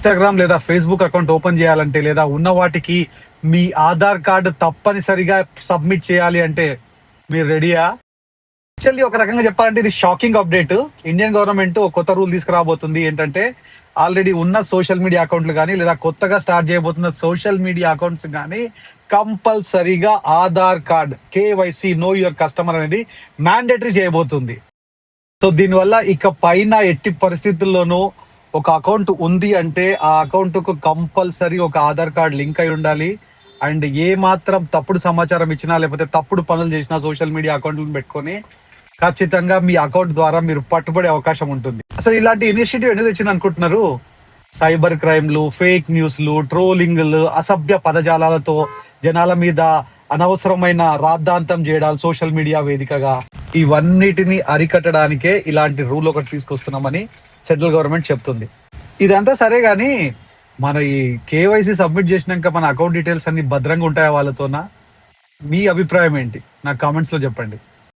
Instagram లేదా Facebook account open చేయాలంటే లేదా ఉన్న వాటికి మీ ఆధార్ కార్డు తప్పనిసరిగా సబ్మిట్ చేయాలి అంటే మీరు రెడీయా? యాక్చువల్లీ ఒక రకంగా చెప్పాలంటే ఇది షాకింగ్ అప్డేట్. ఇండియన్ గవర్నమెంట్ ఒక కొత్త రూల్ తీసుకురాబోతుంది. ఏంటంటే ఆల్రెడీ ఉన్న సోషల్ మీడియా అకౌంట్లు కానీ లేదా కొత్తగా స్టార్ట్ చేయబోతున్న సోషల్ మీడియా అకౌంట్స్ కానీ కంపల్సరీగా Aadhaar card KYC know your customer అనేది మ్యాండేటరీ చేయబోతుంది. సో దీనివల్ల ఇక పైన ఎట్టి పరిస్థితుల్లోనూ ఒక అకౌంట్ ఉంది అంటే ఆ అకౌంట్ కు కంపల్సరీ ఒక ఆధార్ కార్డ్ లింక్ అయి ఉండాలి. అండ్ ఏ మాత్రం తప్పుడు సమాచారం ఇచ్చినా లేకపోతే తప్పుడు పనులు చేసినా సోషల్ మీడియా అకౌంట్లను పెట్టుకొని ఖచ్చితంగా మీ అకౌంట్ ద్వారా మీరు పట్టుబడే అవకాశం ఉంటుంది. అసలు ఇలాంటి ఇనిషియేటివ్ ఎందుకు తెచ్చింది అనుకుంటున్నారు? సైబర్ క్రైమ్లు, ఫేక్ న్యూస్లు, ట్రోలింగ్లు, అసభ్య పదజాలాలతో జనాల మీద అనవసరమైన రాద్ధాంతం చేయడాలు సోషల్ మీడియా వేదికగా ఇవన్నిటిని అరికట్టడానికే ఇలాంటి రూల్ ఒకటి తీసుకొస్తున్నామని సెంట్రల్ గవర్నమెంట్ చెప్తుంది. ఇదంతా సరే గానీ మన ఈ కేవైసీ సబ్మిట్ చేసినాక మన అకౌంట్ డీటెయిల్స్ అన్ని భద్రంగా ఉంటాయా వాళ్ళతోనా? మీ అభిప్రాయం ఏంటి? నాకు కామెంట్స్ లో చెప్పండి.